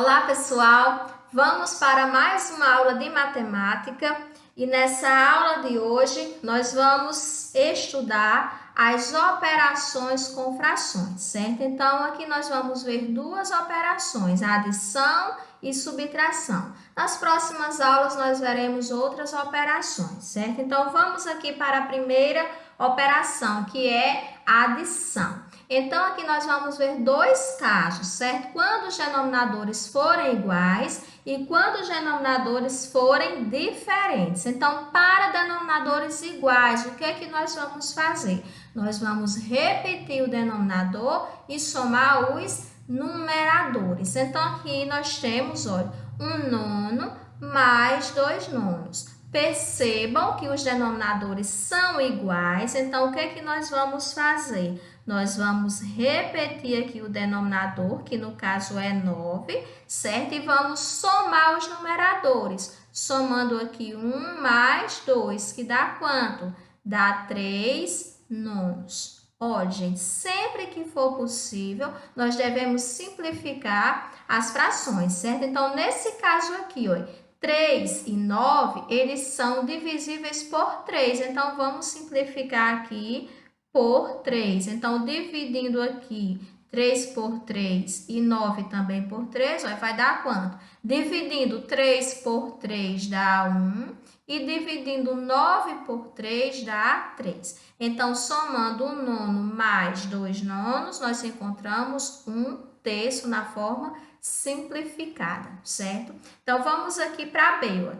Olá, pessoal! Vamos para mais uma aula de matemática e nessa aula de hoje nós vamos estudar as operações com frações, certo? Então, aqui nós vamos ver duas operações, adição e subtração. Nas próximas aulas nós veremos outras operações, certo? Então, vamos aqui para a primeira operação, que é a adição. Então, aqui nós vamos ver dois casos, certo? Quando os denominadores forem iguais e quando os denominadores forem diferentes. Então, para denominadores iguais, o que é que nós vamos fazer? Nós vamos repetir o denominador e somar os numeradores. Então, aqui nós temos, olha, 1/9 mais 2/9. Percebam que os denominadores são iguais, então o que é que nós vamos fazer? Nós vamos repetir aqui o denominador, que no caso é 9, certo? E vamos somar os numeradores, somando aqui 1 mais 2, que dá quanto? Dá 3/9. Olha, gente, sempre que for possível, nós devemos simplificar as frações, certo? Então, nesse caso aqui, olha, 3 e 9, eles são divisíveis por 3. Então, vamos simplificar aqui por 3. Então, dividindo aqui 3 por 3 e 9 também por 3, vai dar quanto? Dividindo 3 por 3 dá 1 e dividindo 9 por 3 dá 3. Então, somando 1/9 mais 2/9, nós encontramos 1/3 na forma simplificada, certo? Então, vamos aqui para a B.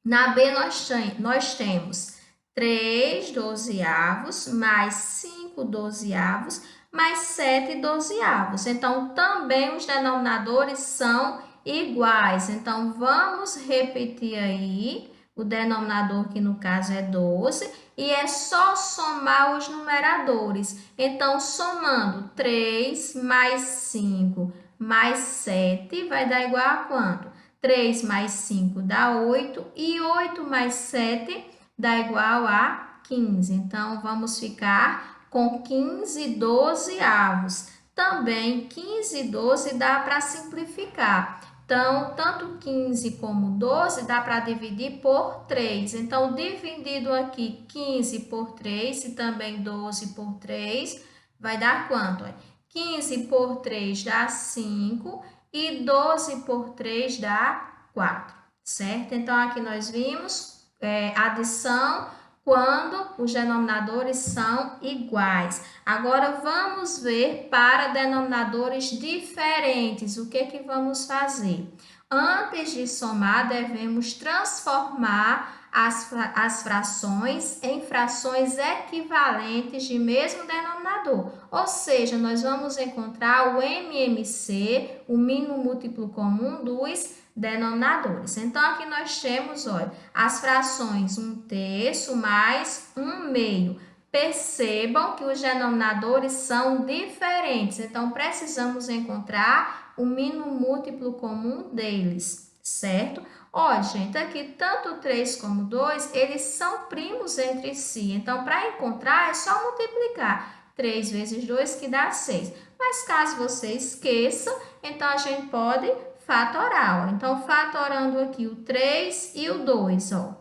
Na B, nós temos 3/12 mais 5/12 mais 7/12. Então, também os denominadores são iguais. Então, vamos repetir aí o denominador, que no caso é 12, e é só somar os numeradores. Então, somando 3 mais 5 mais 7 vai dar igual a quanto? 3 mais 5 dá 8 e 8 mais 7 dá igual a 15. Então, vamos ficar com 15/12. Também 15/12 dá para simplificar. Então, tanto 15 como 12 dá para dividir por 3. Então, dividido aqui 15 por 3 e também 12 por 3, vai dar quanto? 15 por 3 dá 5 e 12 por 3 dá 4, certo? Então, aqui nós vimos adição quando os denominadores são iguais. Agora, vamos ver para denominadores diferentes. O que vamos fazer? Antes de somar, devemos transformar as frações em frações equivalentes de mesmo denominador. Ou seja, nós vamos encontrar o MMC, o mínimo múltiplo comum dos denominadores. Então, aqui nós temos, olha, as frações 1/3 mais 1/2. Percebam que os denominadores são diferentes, então precisamos encontrar o mínimo múltiplo comum deles, certo? Ó, gente, aqui tanto 3 como 2, eles são primos entre si. Então, para encontrar, é só multiplicar. 3 vezes 2, que dá 6. Mas, caso você esqueça, então a gente pode fatorar, ó. Então, fatorando aqui o 3 e o 2, ó.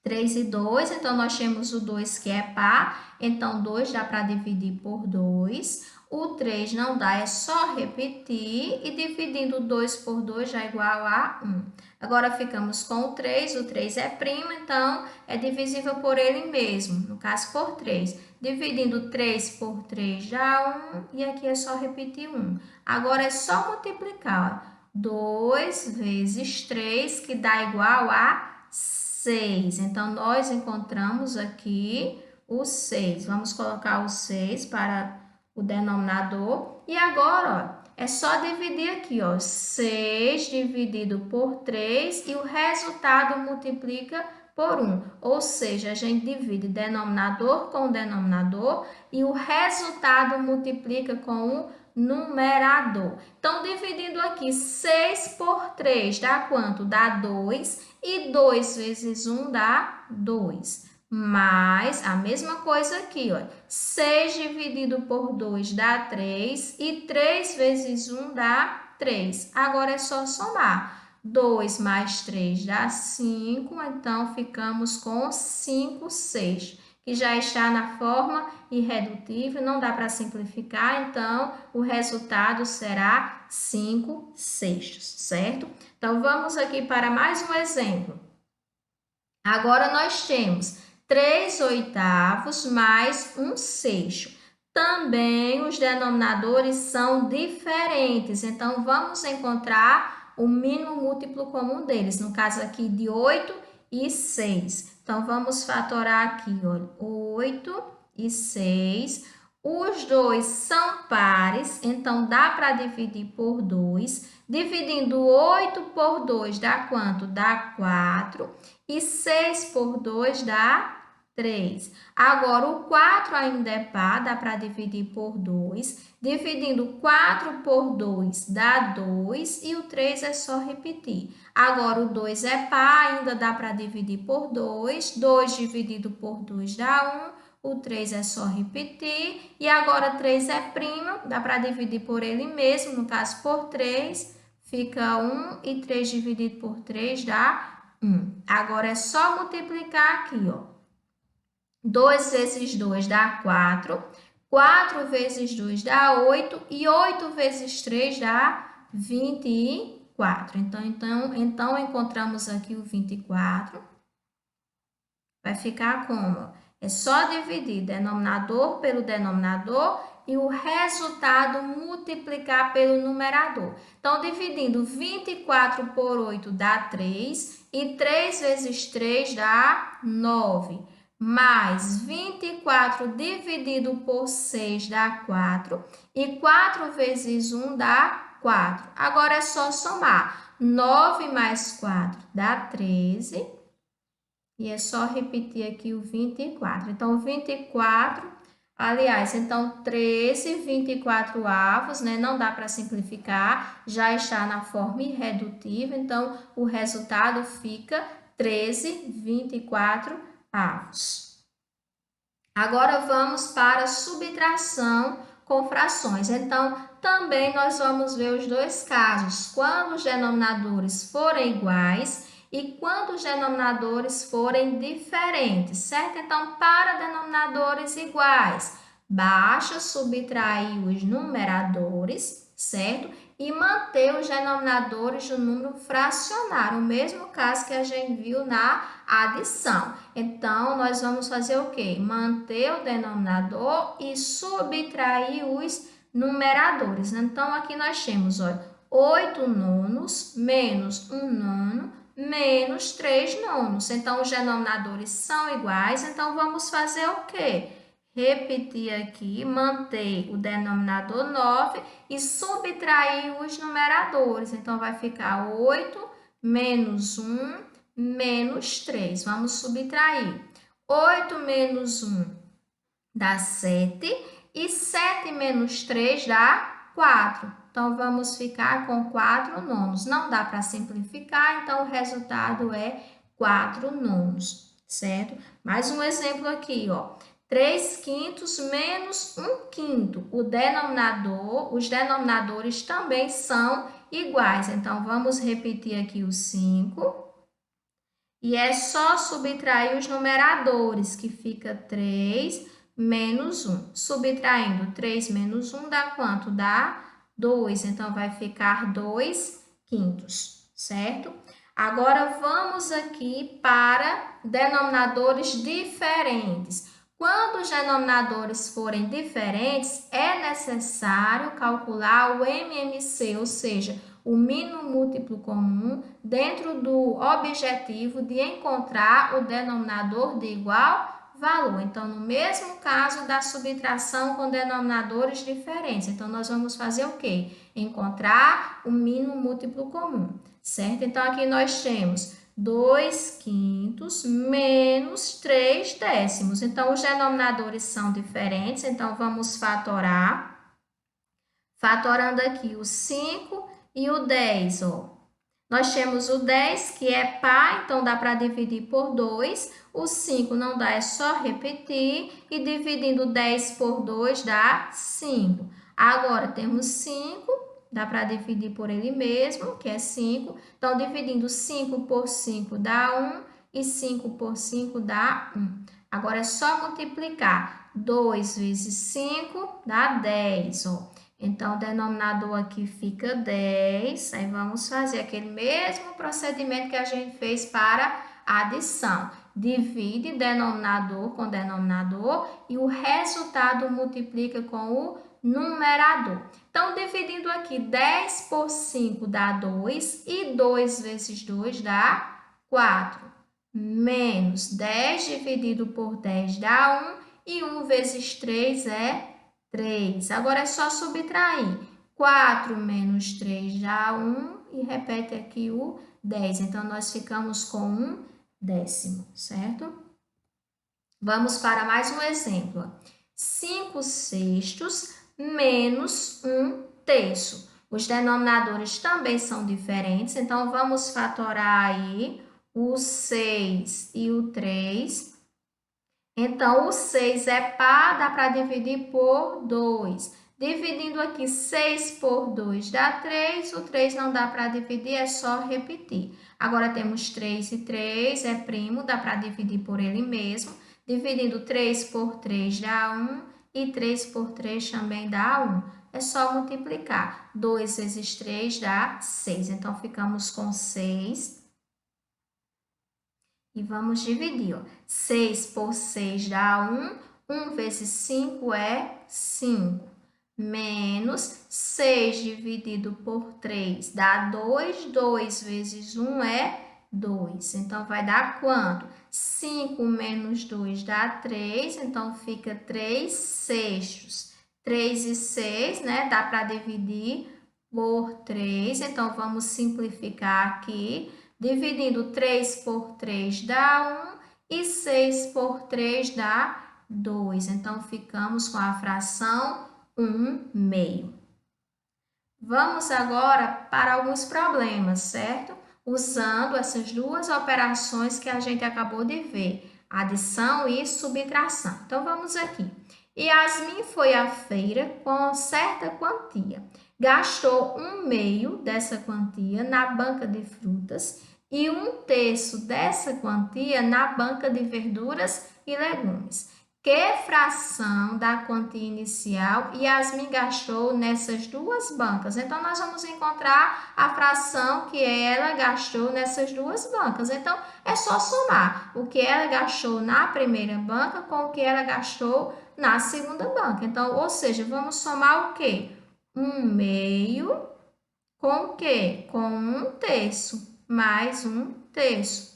3 e 2, então nós temos o 2 que é par, então 2 dá para dividir por 2. O 3 não dá, é só repetir e dividindo 2 por 2 já é igual a 1. Agora ficamos com o 3 é primo, então é divisível por ele mesmo, no caso por 3. Dividindo 3 por 3 dá 1 e aqui é só repetir 1. Agora é só multiplicar, ó. 2 vezes 3, que dá igual a 6. Então, nós encontramos aqui o 6. Vamos colocar o 6 para o denominador. E agora, ó, é só dividir aqui, ó, 6 dividido por 3 e o resultado multiplica por 1. Ou seja, a gente divide denominador com denominador e o resultado multiplica com o numerador. Então, dividindo aqui 6 por 3 dá quanto? Dá 2 e 2 vezes 1 dá 2. Mais a mesma coisa aqui, ó. 6 dividido por 2 dá 3 e 3 vezes 1 dá 3. Agora é só somar. 2 mais 3 dá 5, então ficamos com 5 sextos, que já está na forma irredutível, não dá para simplificar, então o resultado será 5 sextos, certo? Então, vamos aqui para mais um exemplo. Agora, nós temos 3 oitavos mais 1 sexto. Também os denominadores são diferentes, então vamos encontrar o mínimo múltiplo comum deles, no caso aqui de 8 e 6. Então, vamos fatorar aqui, olha, 8 e 6. Os dois são pares, então dá para dividir por 2. Dividindo 8 por 2 dá quanto? Dá 4. E 6 por 2 dá 3. Agora, o 4 ainda é par, dá para dividir por 2. Dividindo 4 por 2 dá 2 e o 3 é só repetir. Agora, o 2 é par, ainda dá para dividir por 2. 2 dividido por 2 dá 1. O 3 é só repetir. E agora, 3 é primo, dá para dividir por ele mesmo, no caso, por 3. Fica 1 e 3 dividido por 3 dá 1. Agora, é só multiplicar aqui, ó. 2 vezes 2 dá 4. 4 vezes 2 dá 8. E 8 vezes 3 dá 24. Então encontramos aqui o 24. Vai ficar como? É só dividir denominador pelo denominador e o resultado multiplicar pelo numerador. Então, dividindo 24 por 8 dá 3. E 3 vezes 3 dá 9. Mais 24 dividido por 6 dá 4. E 4 vezes 1 dá 4. Agora é só somar. 9 mais 4 dá 13. E é só repetir aqui o 24. Então, 24, aliás, então 13, 24 avos, né? Não dá para simplificar, já está na forma irredutível, então o resultado fica 13, 24 avos. Agora vamos para a subtração com frações. Então, também nós vamos ver os dois casos, quando os denominadores forem iguais e quando os denominadores forem diferentes, certo? Então, para denominadores iguais, basta subtrair os numeradores, certo? E manter os denominadores do número fracionário, o mesmo caso que a gente viu na adição. Então, nós vamos fazer o quê? Manter o denominador e subtrair os numeradores. Então, aqui nós temos, olha, 8 nonos menos 1 nono menos 3 nonos. Então, os denominadores são iguais, então vamos fazer o quê? Repetir aqui, manter o denominador 9 e subtrair os numeradores. Então, vai ficar 8 menos 1 menos 3. Vamos subtrair. 8 menos 1 dá 7 e 7 menos 3 dá 4. Então, vamos ficar com 4 nonos. Não dá para simplificar, então o resultado é 4 nonos, certo? Mais um exemplo aqui, ó. 3 quintos menos 1 quinto. Os denominadores também são iguais. Então, vamos repetir aqui o 5. E é só subtrair os numeradores, que fica 3 menos 1. Subtraindo 3 menos 1 dá quanto? Dá 2, então vai ficar 2 quintos, certo? Agora, vamos aqui para denominadores diferentes. Quando os denominadores forem diferentes, é necessário calcular o MMC, ou seja, o mínimo múltiplo comum, dentro do objetivo de encontrar o denominador de igual valor. Então, no mesmo caso da subtração com denominadores diferentes. Então, nós vamos fazer o quê? Encontrar o mínimo múltiplo comum, certo? Então, aqui nós temos 2 quintos menos 3 décimos. Então, os denominadores são diferentes, então vamos fatorar. Fatorando aqui o 5 e o 10, ó. Nós temos o 10, que é par, então dá para dividir por 2. O 5 não dá, é só repetir. E dividindo 10 por 2 dá 5. Agora, temos 5 dá para dividir por ele mesmo, que é 5. Então, dividindo 5 por 5 dá 1 e 5 por 5 dá 1. Agora, é só multiplicar. 2 vezes 5 dá 10, ó. Então, o denominador aqui fica 10. Aí, vamos fazer aquele mesmo procedimento que a gente fez para a adição. Divide denominador com denominador e o resultado multiplica com o numerador. Então, dividindo aqui, 10 por 5 dá 2 e 2 vezes 2 dá 4. Menos 10 dividido por 10 dá 1 e 1 vezes 3 é 3. Agora é só subtrair. 4 menos 3 dá 1 e repete aqui o 10. Então, nós ficamos com 1 décimo, certo? Vamos para mais um exemplo. 5 sextos menos 1 terço. Os denominadores também são diferentes, então vamos fatorar aí o 6 e o 3. Então, o 6 é par, dá para dividir por 2. Dividindo aqui 6 por 2 dá 3, o 3 não dá para dividir, é só repetir. Agora, temos 3 e 3, é primo, dá para dividir por ele mesmo. Dividindo 3 por 3 dá 1 e 3 por 3 também dá 1. É só multiplicar. 2 vezes 3 dá 6, então ficamos com 6. E vamos dividir, ó. 6 por 6 dá 1. 1 vezes 5 é 5. Menos 6 dividido por 3 dá 2. 2 vezes 1 é 2. Então, vai dar quanto? 5 menos 2 dá 3. Então, fica 3 sextos. 3 e 6, né? Dá para dividir por 3. Então, vamos simplificar aqui. Dividindo 3 por 3 dá 1 e 6 por 3 dá 2. Então, ficamos com a fração 1/2. Vamos agora para alguns problemas, certo? Usando essas duas operações que a gente acabou de ver, adição e subtração. Então, vamos aqui. Yasmin foi à feira com certa quantia. Gastou 1/2 dessa quantia na banca de frutas e 1/3 dessa quantia na banca de verduras e legumes. Que fração da quantia inicial Yasmin gastou nessas duas bancas? Então, nós vamos encontrar a fração que ela gastou nessas duas bancas. Então, é só somar o que ela gastou na primeira banca com o que ela gastou na segunda banca. Então, ou seja, vamos somar o quê? 1/2 com o quê? Com 1/3 mais 1/3.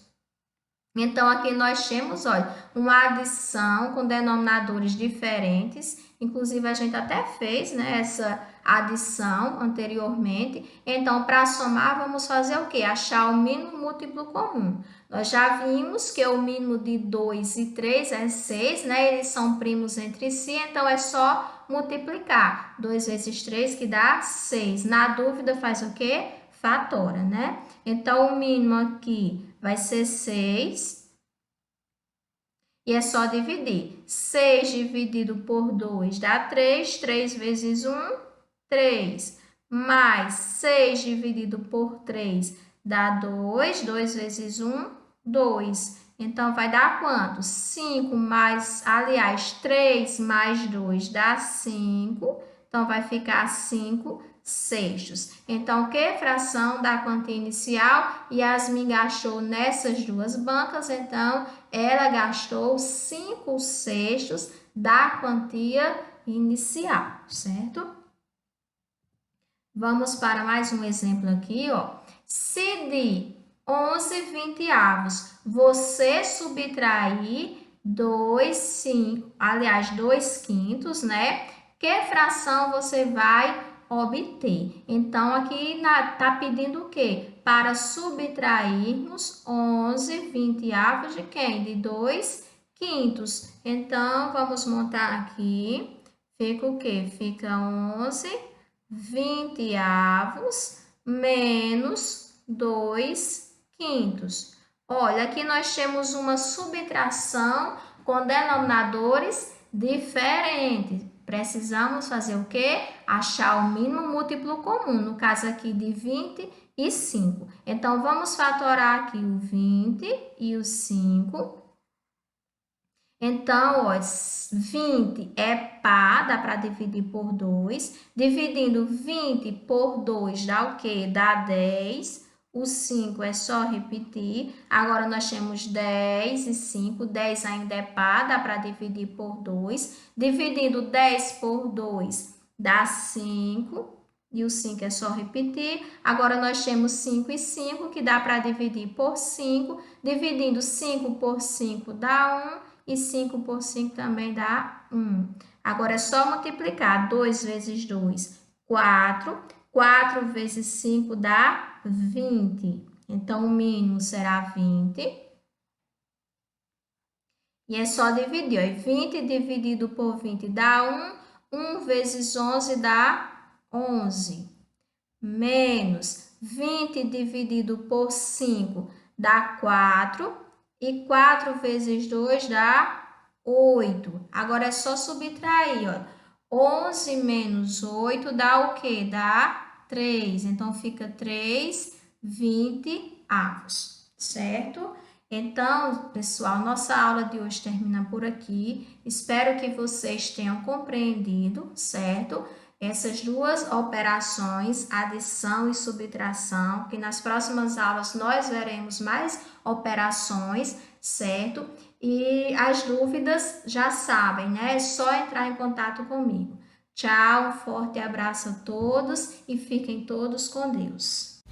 Então, aqui nós temos, olha, uma adição com denominadores diferentes. Inclusive, a gente até fez, né, essa adição anteriormente. Então, para somar, vamos fazer o quê? Achar o mínimo múltiplo comum. Nós já vimos que o mínimo de 2 e 3 é 6, né? Eles são primos entre si, então é só multiplicar. 2 vezes 3 que dá 6. Na dúvida, faz o quê? Fatora, né? Então, o mínimo aqui vai ser 6. E é só dividir. 6 dividido por 2 dá 3. 3 vezes 1, 3. Mais 6 dividido por 3 dá 2. 2 vezes 1, 2. Então, vai dar quanto? 5 mais, aliás, 3 mais 2 dá 5. Então, vai ficar 5 sextos. Então, que fração da quantia inicial Yasmin gastou nessas duas bancas? Então, ela gastou 5 sextos da quantia inicial, certo? Vamos para mais um exemplo aqui, ó. Se de 11 vinteavos você subtrair 2 quintos, né? Que fração você vai obter? Então, aqui está pedindo o quê? Para subtrairmos 11 vinteavos de quem? De 2 quintos. Então, vamos montar aqui. Fica o quê? Fica 11 vinteavos menos 2 quintos. Olha, aqui nós temos uma subtração com denominadores diferentes. Precisamos fazer o quê? Achar o mínimo múltiplo comum, no caso aqui de 25. Então, vamos fatorar aqui o 20 e o 5. Então, ó, 20 é par, dá para dividir por 2. Dividindo 20 por 2 dá o quê? Dá 10. O 5 é só repetir. Agora, nós temos 10 e 5. 10 ainda é par, dá para dividir por 2. Dividindo 10 por 2 dá 5. E o 5 é só repetir. Agora, nós temos 5 e 5, que dá para dividir por 5. Dividindo 5 por 5 dá 1. E 5 por 5 também dá 1. Agora, é só multiplicar. 2 vezes 2, 4. 4 vezes 5 dá 20. Então, o mínimo será 20. E é só dividir. Ó. 20 dividido por 20 dá 1. 1 vezes 11 dá 11. Menos 20 dividido por 5 dá 4. E 4 vezes 2 dá 8. Agora, é só subtrair, ó. 11 menos 8 dá o quê? Dá 3. Então, fica 3 20avos, certo? Então, pessoal, nossa aula de hoje termina por aqui. Espero que vocês tenham compreendido, certo? Essas duas operações, adição e subtração, que nas próximas aulas nós veremos mais operações, certo? E as dúvidas já sabem, né? É só entrar em contato comigo. Tchau, um forte abraço a todos e fiquem todos com Deus.